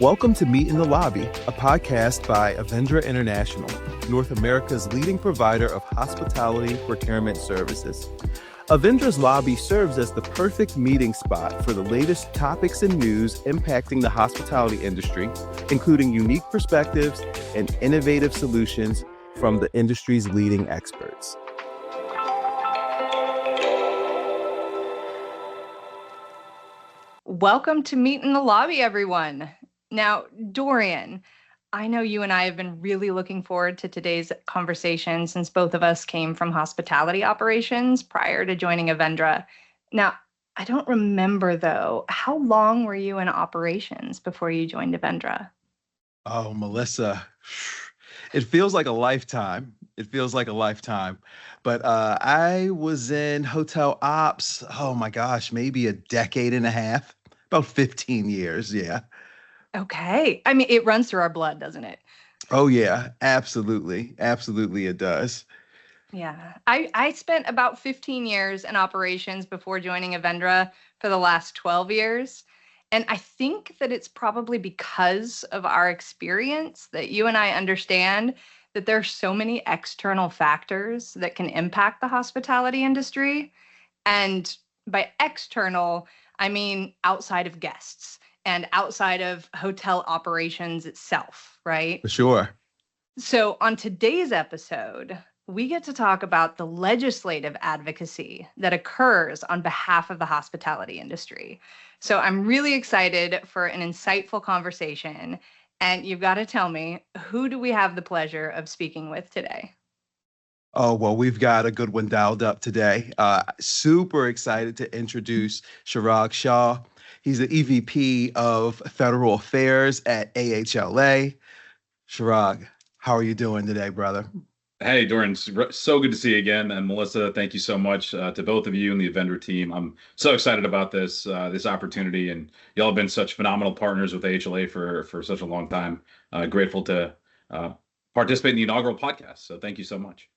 Welcome to Meet in the Lobby, a podcast by Avendra International, North America's leading provider of hospitality procurement services. Avendra's Lobby serves as the perfect meeting spot for the latest topics and news impacting the hospitality industry, including unique perspectives and innovative solutions from the industry's leading experts. Welcome to Meet in the Lobby, everyone. Now, Dorien, I know you and I have been really looking forward to today's conversation since both of us came from hospitality operations prior to joining Avendra. Now, I don't remember, though, how long were you in operations before you joined Avendra? Oh, Melissa, it feels like a lifetime. But I was in hotel ops, oh my gosh, maybe a decade and a half, about 15 years, yeah. Okay. I mean, it runs through our blood, doesn't it? Oh, yeah, absolutely. Absolutely, it does. Yeah. I spent about 15 years in operations before joining Avendra for the last 12 years. And I think that it's probably because of our experience that you and I understand that there are so many external factors that can impact the hospitality industry. And by external, I mean outside of guests and outside of hotel operations itself, right? For sure. So, on today's episode, we get to talk about the legislative advocacy that occurs on behalf of the hospitality industry. So, I'm really excited for an insightful conversation. And you've got to tell me, who do we have the pleasure of speaking with today? Oh, well, we've got a good one dialed up today. Super excited to introduce Chirag Shah. He's the EVP of Federal Affairs at AHLA. Chirag, how are you doing today, brother? Hey, Dorien, so good to see you again. And Melissa, thank you so much to both of you and the Avendra team. I'm so excited about this opportunity, and y'all have been such phenomenal partners with AHLA for such a long time. Grateful to participate in the inaugural podcast. So thank you so much.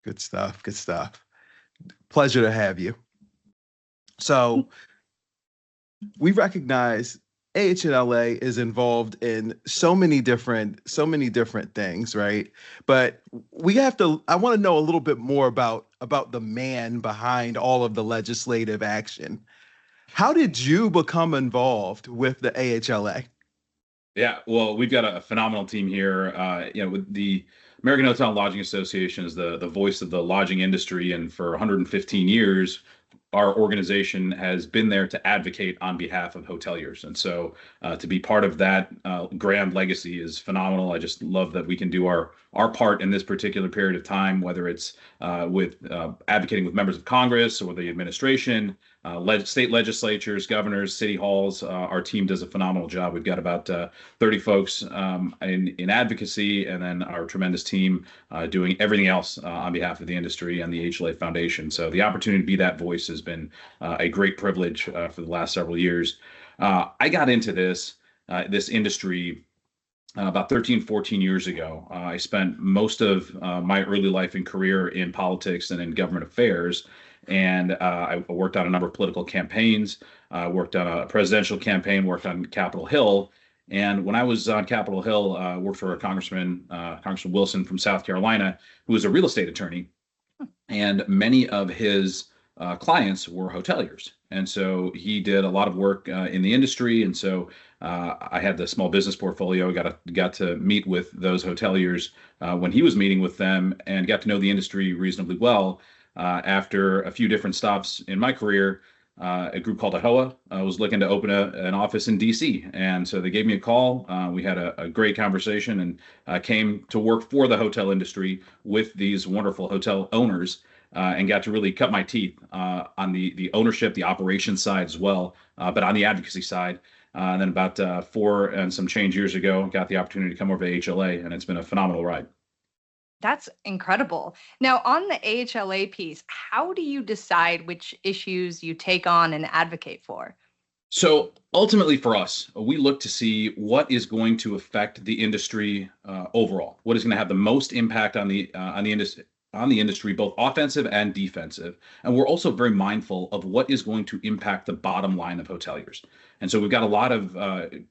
Good stuff. Pleasure to have you. So we recognize AHLA is involved in so many different things, right? But I want to know a little bit more about the man behind all of the legislative action. How did you become involved with the AHLA? Yeah, well, we've got a phenomenal team here. With the American Hotel and Lodging Association is the voice of the lodging industry, and for 115 years, our organization has been there to advocate on behalf of hoteliers. And so to be part of that grand legacy is phenomenal. I just love that we can do our part in this particular period of time, whether it's with advocating with members of Congress or the administration, state legislatures, governors, city halls. Our team does a phenomenal job. We've got about 30 folks in advocacy, and then our tremendous team doing everything else on behalf of the industry and the AHLA Foundation. So the opportunity to be that voice has been a great privilege for the last several years. I got into this industry about 13, 14 years ago. I spent most of my early life and career in politics and in government affairs. And I worked on a number of political campaigns, worked on a presidential campaign, worked on Capitol Hill. And when I was on Capitol Hill, worked for Congressman Wilson from South Carolina, who was a real estate attorney. And many of his clients were hoteliers. And so he did a lot of work in the industry. And so I had the small business portfolio, got to meet with those hoteliers when he was meeting with them, and got to know the industry reasonably well. After a few different stops in my career, a group called AHLA was looking to open an office in DC. And so they gave me a call. We had a great conversation, and came to work for the hotel industry with these wonderful hotel owners, and got to really cut my teeth on the ownership, the operations side as well, but on the advocacy side. And then about 4 and some change years ago, got the opportunity to come over to AHLA, and it's been a phenomenal ride. That's incredible. Now, on the AHLA piece, how do you decide which issues you take on and advocate for? So ultimately for us, we look to see what is going to affect the industry overall, what is going to have the most impact on the industry, both offensive and defensive. And we're also very mindful of what is going to impact the bottom line of hoteliers. And so we've got a lot of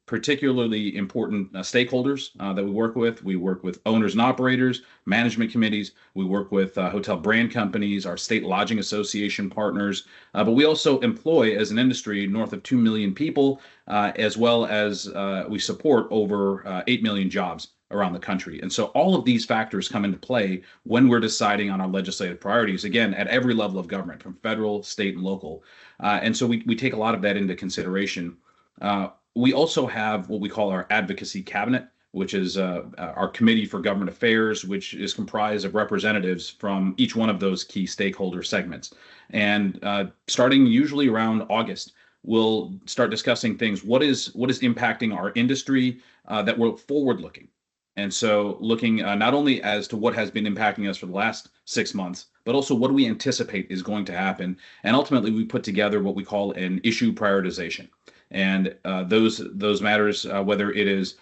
particularly important stakeholders that we work with. We work with owners and operators, management committees. We work with hotel brand companies, our state lodging association partners. But we also employ, as an industry, north of 2 million people, as well as we support over 8 million jobs around the country. And so all of these factors come into play when we're deciding on our legislative priorities, again, at every level of government, from federal, state, and local. And so we take a lot of that into consideration. We also have what we call our advocacy cabinet, which is our committee for government affairs, which is comprised of representatives from each one of those key stakeholder segments. And starting usually around August, we'll start discussing things. What is impacting our industry that we're forward-looking? And so looking not only as to what has been impacting us for the last 6 months, but also what do we anticipate is going to happen. And ultimately, we put together what we call an issue prioritization. And those matters, whether it is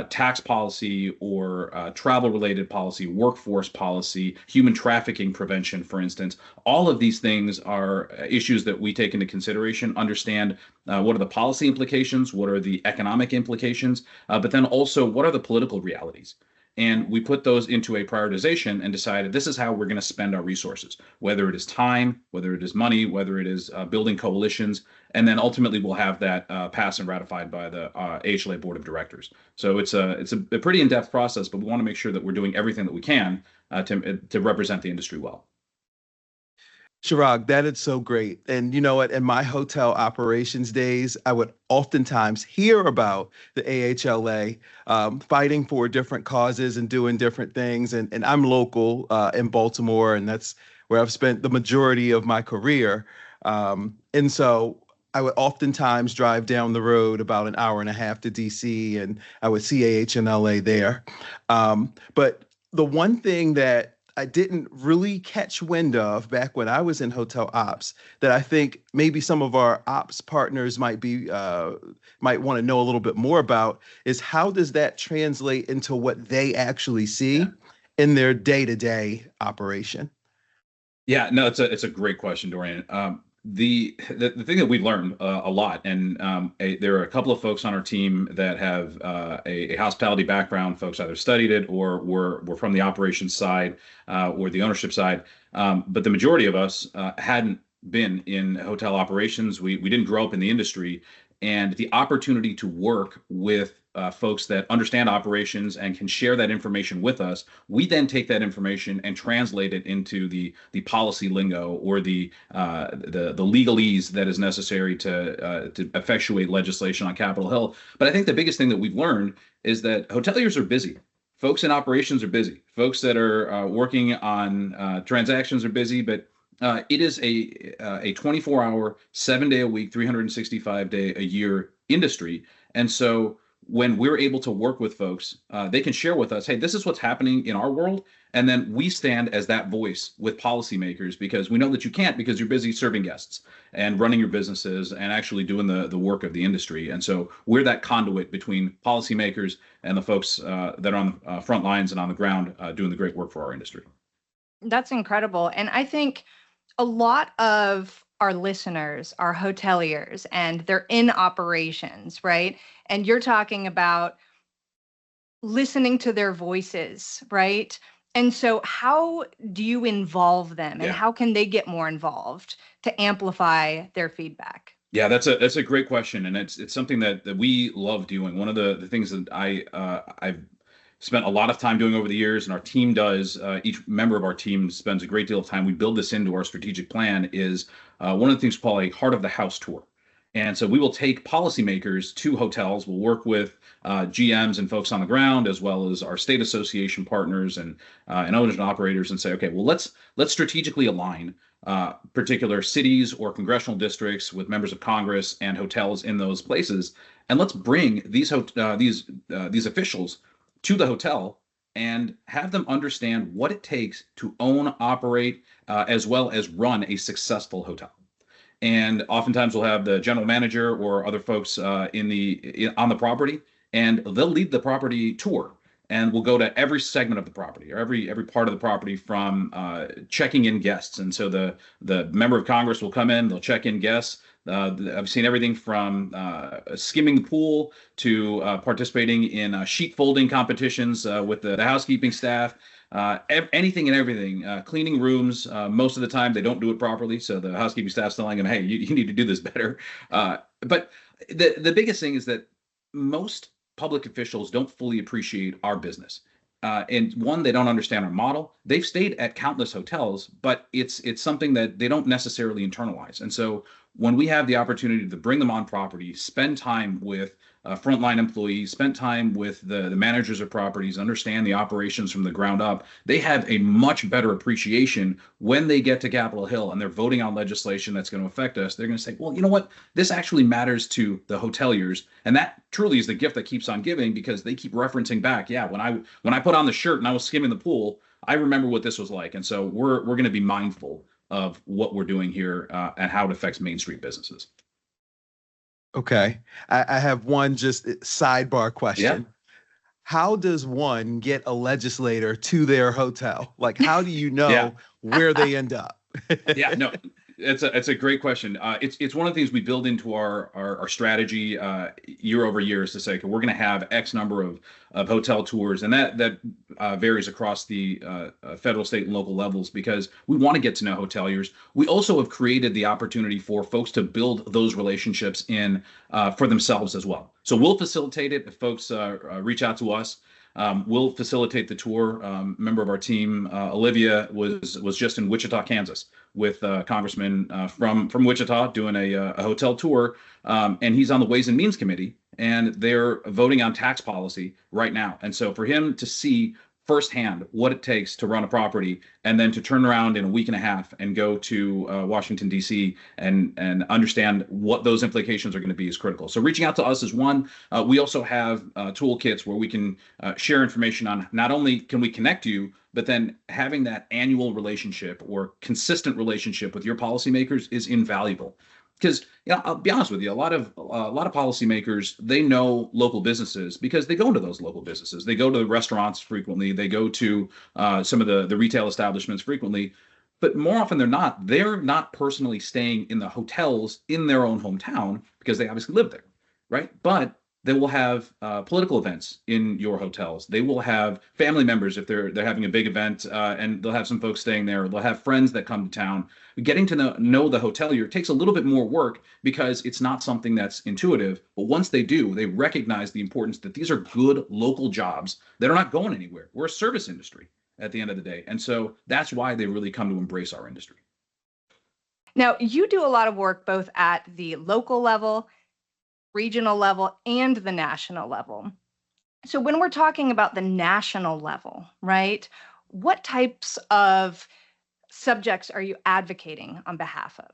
tax policy or travel-related policy, workforce policy, human trafficking prevention, for instance, all of these things are issues that we take into consideration, understand what are the policy implications, what are the economic implications, but then also what are the political realities. And we put those into a prioritization and decided this is how we're going to spend our resources, whether it is time, whether it is money, whether it is building coalitions. And then ultimately we'll have that passed and ratified by the AHLA Board of Directors. So it's a pretty in-depth process, but we want to make sure that we're doing everything that we can to represent the industry well. Chirag, that is so great. And you know what? In my hotel operations days, I would oftentimes hear about the AHLA fighting for different causes and doing different things. And I'm local in Baltimore, and that's where I've spent the majority of my career. And so I would oftentimes drive down the road about an hour and a half to DC, and I would see AHLA there. But the one thing that I didn't really catch wind of back when I was in hotel ops that I think maybe some of our ops partners might want to know a little bit more about is how does that translate into what they actually see in their day-to-day operation? Yeah, no, it's a great question, Dorien. The thing that we've learned a lot, and there are a couple of folks on our team that have a hospitality background. Folks either studied it or were from the operations side or the ownership side. But the majority of us hadn't been in hotel operations. We didn't grow up in the industry, and the opportunity to work with folks that understand operations and can share that information with us, we then take that information and translate it into the policy lingo or the legalese that is necessary to effectuate legislation on Capitol Hill. But I think the biggest thing that we've learned is that hoteliers are busy. Folks in operations are busy. Folks that are working on transactions are busy, but it is a 24-hour, 7-day-a-week, 365-day-a-year industry. And so when we're able to work with folks, they can share with us, hey, this is what's happening in our world. And then we stand as that voice with policymakers because we know that you can't because you're busy serving guests and running your businesses and actually doing the work of the industry. And so we're that conduit between policymakers and the folks that are on the front lines and on the ground doing the great work for our industry. That's incredible. And I think a lot of our listeners are hoteliers and they're in operations, right? And you're talking about listening to their voices, right? And so how do you involve them and how can they get more involved to amplify their feedback? Yeah, that's a great question. And it's something that we love doing. One of the things that I've spent a lot of time doing over the years, and our team does, each member of our team spends a great deal of time. We build this into our strategic plan is one of the things we call a heart of the house tour. And so we will take policymakers to hotels. We'll work with GMs and folks on the ground, as well as our state association partners and owners and operators, and say, okay, well, let's strategically align particular cities or congressional districts with members of Congress and hotels in those places, and let's bring these officials to the hotel and have them understand what it takes to own, operate, as well as run a successful hotel. And oftentimes we'll have the general manager or other folks on the property, and they'll lead the property tour. And we'll go to every segment of the property or every part of the property from checking in guests. And so the member of Congress will come in, they'll check in guests. I've seen everything from skimming the pool to participating in sheet folding competitions with the housekeeping staff. Anything and everything, cleaning rooms. Most of the time, they don't do it properly, so the housekeeping staff's telling them, "Hey, you need to do this better." But the biggest thing is that most public officials don't fully appreciate our business. And one, they don't understand our model. They've stayed at countless hotels, but it's something that they don't necessarily internalize. And so when we have the opportunity to bring them on property, spend time with frontline employees, spend time with the managers of properties, understand the operations from the ground up, they have a much better appreciation when they get to Capitol Hill and they're voting on legislation that's going to affect us. They're going to say, well, you know what? This actually matters to the hoteliers. And that truly is the gift that keeps on giving, because they keep referencing back. Yeah, when I put on the shirt and I was skimming the pool, I remember what this was like. And so we're going to be mindful of what we're doing here and how it affects Main Street businesses. Okay. I have one just sidebar question. Yeah. How does one get a legislator to their hotel? Like, how do you know Yeah. where they end up? Yeah, no, it's a great question. It's one of the things we build into our strategy year over year, is to say, okay, we're going to have X number of hotel tours, and that varies across the federal, state, and local levels, because we want to get to know hoteliers. We also have created the opportunity for folks to build those relationships in for themselves as well. So we'll facilitate it if folks reach out to us. We'll facilitate the tour. Member of our team, Olivia, was just in Wichita, Kansas, with Congressman from Wichita doing a hotel tour, and he's on the Ways and Means Committee, and they're voting on tax policy right now. And so for him to see firsthand what it takes to run a property, and then to turn around in a week and a half and go to Washington, D.C. and understand what those implications are going to be is critical. So reaching out to us is one. We also have toolkits where we can share information on, not only can we connect you, but then having that annual relationship or consistent relationship with your policymakers is invaluable. Because, I'll be honest with you, a lot of policymakers, they know local businesses because they go into those local businesses. They go to the restaurants frequently. They go to some of the retail establishments frequently. But more often than not, they're not personally staying in the hotels in their own hometown, because they obviously live there, right? But they will have political events in your hotels. They will have family members if they're having a big event, and they'll have some folks staying there. They'll have friends that come to town. Getting to know the hotelier takes a little bit more work, because it's not something that's intuitive. But once they do, they recognize the importance that these are good local jobs that are not going anywhere. We're a service industry at the end of the day. And so that's why they really come to embrace our industry. Now, you do a lot of work both at the local level, regional level, and the national level. So when we're talking about the national level, right, what types of subjects are you advocating on behalf of?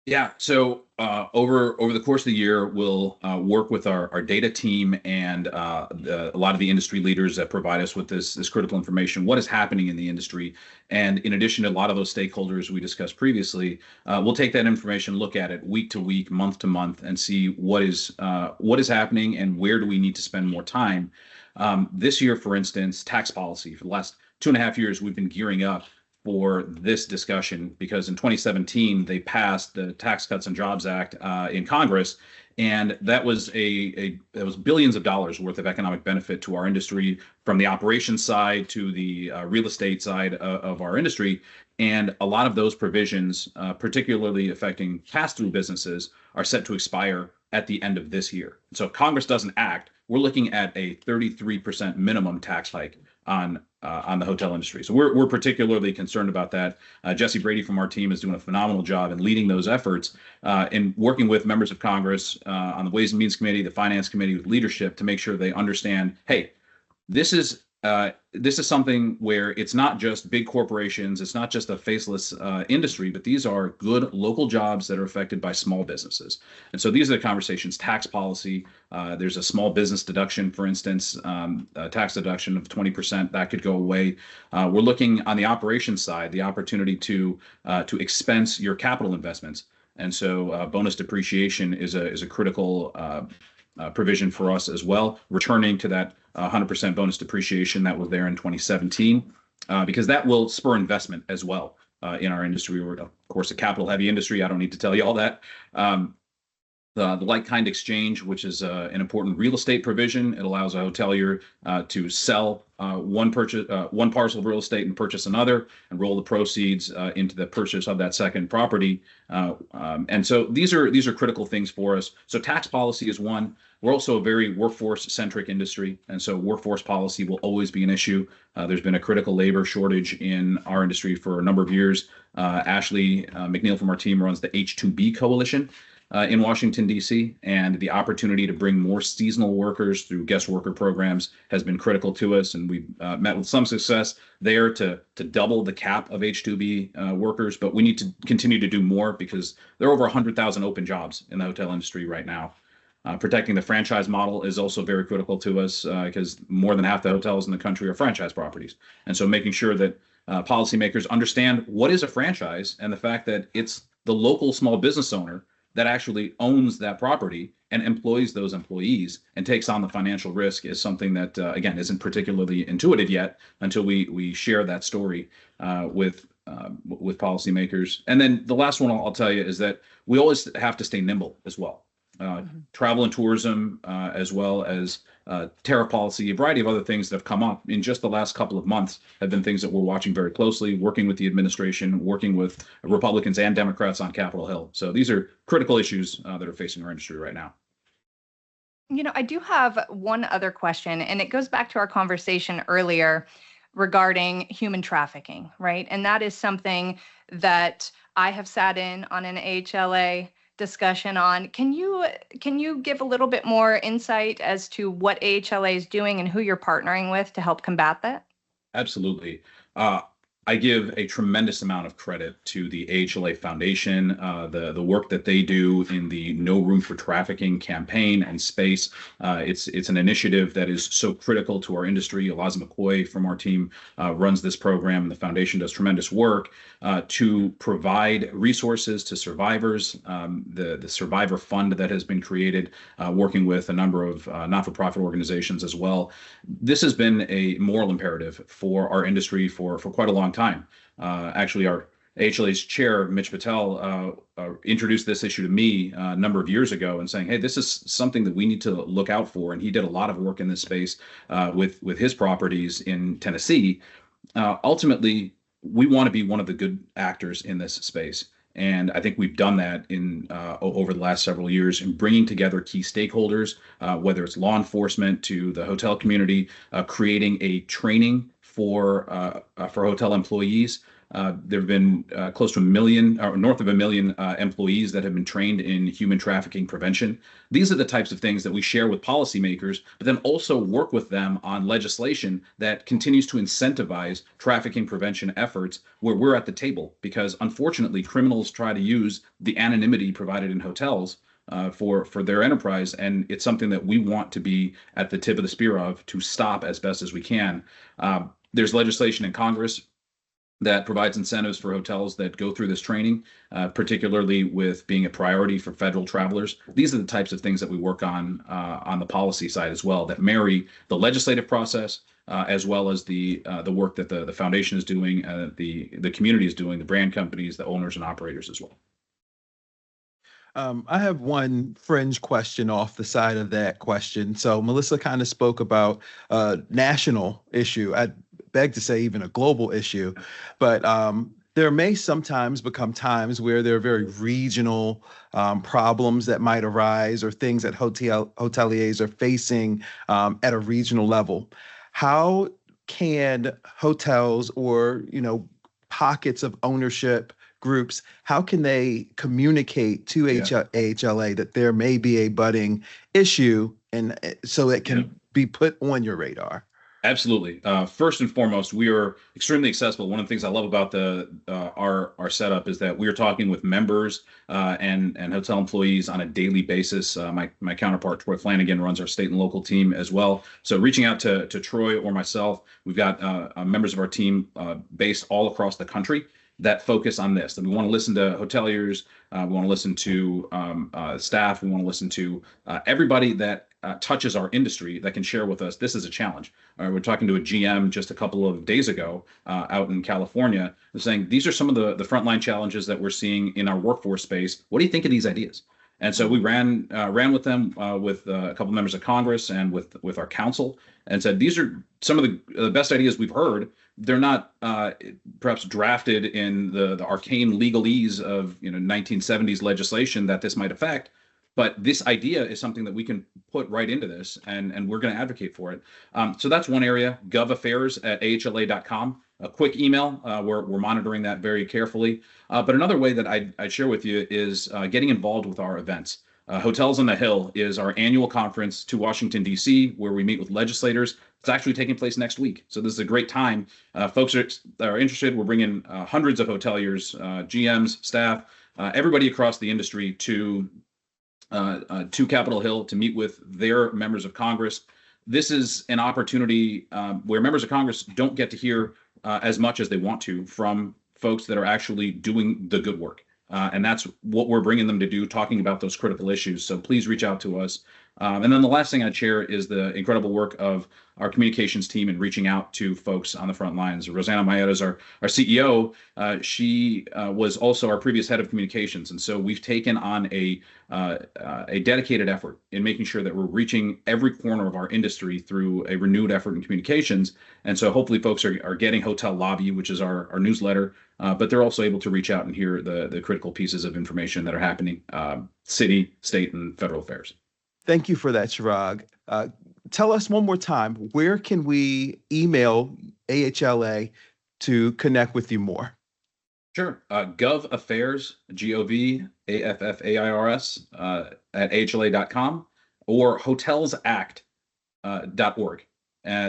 Yeah, so over the course of the year, we'll work with our data team and a lot of the industry leaders that provide us with this critical information, what is happening in the industry. And in addition to a lot of those stakeholders we discussed previously, we'll take that information, look at it week to week, month to month, and see what is happening and where do we need to spend more time. This year, for instance, tax policy. For the last 2.5 years, we've been gearing up for this discussion, because in 2017 they passed the Tax Cuts and Jobs Act in Congress, and that was billions of dollars worth of economic benefit to our industry, from the operations side to the real estate side of our industry. And a lot of those provisions, particularly affecting pass-through businesses, are set to expire at the end of this year. So if Congress doesn't act, we're looking at a 33% minimum tax hike on the hotel industry. So we're particularly concerned about that. Jesse Brady from our team is doing a phenomenal job in leading those efforts, and working with members of Congress on the Ways and Means Committee, the Finance Committee, with leadership, to make sure they understand, hey, this is something where it's not just big corporations, it's not just a faceless industry, but these are good local jobs that are affected by small businesses. And so these are the conversations. Tax policy, there's a small business deduction, for instance, a tax deduction of 20%, that could go away. We're looking on the operations side, the opportunity to expense your capital investments. And so bonus depreciation is a critical provision for us as well, returning to that 100% bonus depreciation that was there in 2017, because that will spur investment as well. in our industry. We're, of course, a capital-heavy industry. I don't need to tell you all that. The like-kind exchange, which is an important real estate provision. It allows a hotelier to sell one parcel of real estate and purchase another, and roll the proceeds into the purchase of that second property. And so these are critical things for us. So tax policy is one. We're also a very workforce-centric industry, and so workforce policy will always be an issue. There's been a critical labor shortage in our industry for a number of years. Ashley McNeil from our team runs the H-2B Coalition in Washington, D.C., and the opportunity to bring more seasonal workers through guest worker programs has been critical to us, and we've met with some success there to double the cap of H-2B workers, but we need to continue to do more because there are over 100,000 open jobs in the hotel industry right now. Protecting the franchise model is also very critical to us because more than half the hotels in the country are franchise properties. And so making sure that policymakers understand what is a franchise and the fact that it's the local small business owner that actually owns that property and employs those employees and takes on the financial risk is something that, again, isn't particularly intuitive yet until we share that story with policymakers. And then the last one I'll tell you is that we always have to stay nimble as well. Travel and tourism, as well as tariff policy, a variety of other things that have come up in just the last couple of months have been things that we're watching very closely, working with the administration, working with Republicans and Democrats on Capitol Hill. So these are critical issues that are facing our industry right now. I do have one other question, and it goes back to our conversation earlier regarding human trafficking, right? And that is something that I have sat in on an AHLA discussion on. Can you give a little bit more insight as to what AHLA is doing and who you're partnering with to help combat that? Absolutely. I give a tremendous amount of credit to the AHLA Foundation, the work that they do in the No Room for Trafficking campaign and space. It's an initiative that is so critical to our industry. Eliza McCoy from our team runs this program. The foundation does tremendous work to provide resources to survivors. The Survivor Fund that has been created, working with a number of not-for-profit organizations as well. This has been a moral imperative for our industry for quite a long time. Actually, our AHLA's chair, Mitch Patel, introduced this issue to me a number of years ago and saying, hey, this is something that we need to look out for. And he did a lot of work in this space with his properties in Tennessee. Ultimately, we want to be one of the good actors in this space. And I think we've done that in over the last several years in bringing together key stakeholders, whether it's law enforcement to the hotel community, creating a training for hotel employees. There have been close to 1 million, or north of 1 million employees that have been trained in human trafficking prevention. These are the types of things that we share with policymakers, but then also work with them on legislation that continues to incentivize trafficking prevention efforts where we're at the table. Because unfortunately, criminals try to use the anonymity provided in hotels for their enterprise, and it's something that we want to be at the tip of the spear of to stop as best as we can. There's legislation in Congress that provides incentives for hotels that go through this training, particularly with being a priority for federal travelers. These are the types of things that we work on the policy side as well, that marry the legislative process as well as the work that the foundation is doing, the community is doing, the brand companies, the owners and operators as well. I have one fringe question off the side of that question. So Melissa kind of spoke about a national issue. I'd beg to say even a global issue, but there may sometimes become times where there are very regional problems that might arise or things that hoteliers are facing at a regional level. How can hotels or, pockets of ownership groups, how can they communicate to AHLA that there may be a budding issue and so it can be put on your radar? Absolutely. First and foremost, we are extremely accessible. One of the things I love about our setup is that we are talking with members and hotel employees on a daily basis. My counterpart, Troy Flanagan, runs our state and local team as well. So reaching out to Troy or myself, we've got members of our team based all across the country that focus on this. And we want to listen to hoteliers, we want to listen to staff, we want to listen to everybody that touches our industry that can share with us this is a challenge. We're talking to a GM just a couple of days ago out in California, saying these are some of the frontline challenges that we're seeing in our workforce space. What do you think of these ideas? And so we ran with them with a couple members of Congress and with our council, and said these are some of the best ideas we've heard. They're not perhaps drafted in the arcane legalese of 1970s legislation that this might affect, but this idea is something that we can put right into this, and we're going to advocate for it. So that's one area. govaffairs@ahla.com. A quick email. We're monitoring that very carefully. But another way that I'd share with you is getting involved with our events. Hotels on the Hill is our annual conference to Washington, D.C., where we meet with legislators. It's actually taking place next week. So this is a great time. Folks that are interested, we're bringing hundreds of hoteliers, GMs, staff, everybody across the industry to Capitol Hill to meet with their members of Congress. This is an opportunity where members of Congress don't get to hear as much as they want to from folks that are actually doing the good work. And that's what we're bringing them to do, talking about those critical issues. So please reach out to us. And then the last thing I'd share is the incredible work of our communications team in reaching out to folks on the front lines. Rosanna Maeda is our CEO. She was also our previous head of communications. And so we've taken on a dedicated effort in making sure that we're reaching every corner of our industry through a renewed effort in communications. And so hopefully folks are getting Hotel Lobby, which is our newsletter, but they're also able to reach out and hear the critical pieces of information that are happening, city, state, and federal affairs. Thank you for that, Chirag. Tell us one more time, where can we email AHLA to connect with you more? Sure. GovAffairs, GOVAFFAIRS at AHLA.com or hotelsact.org.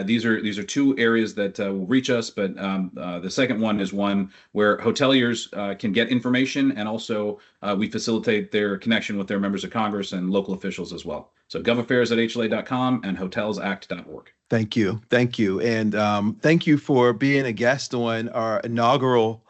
These are two areas that will reach us, but the second one is one where hoteliers can get information, and also we facilitate their connection with their members of Congress and local officials as well. So govaffairs at AHLA.com and hotelsact.org. Thank you. Thank you. And thank you for being a guest on our inaugural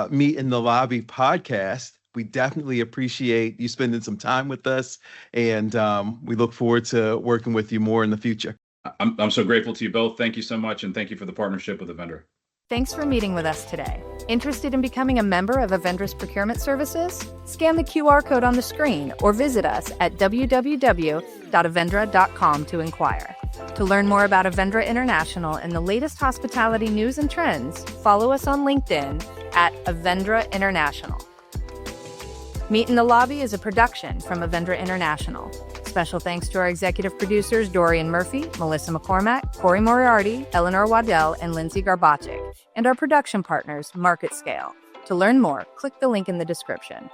Meet in the Lobby podcast. We definitely appreciate you spending some time with us, and we look forward to working with you more in the future. I'm so grateful to you both. Thank you so much, and thank you for the partnership with Avendra. Thanks for meeting with us today. Interested in becoming a member of Avendra's procurement services? Scan the QR code on the screen or visit us at www.avendra.com to inquire. To learn more about Avendra International and the latest hospitality news and trends, follow us on LinkedIn at Avendra International. Meet in the Lobby is a production from Avendra International. Special thanks to our executive producers, Dorien Murphy, Melissa McCormack, Corey Moriarty, Eleanor Waddell, and Lindsay Garbachik, and our production partners, MarketScale. To learn more, click the link in the description.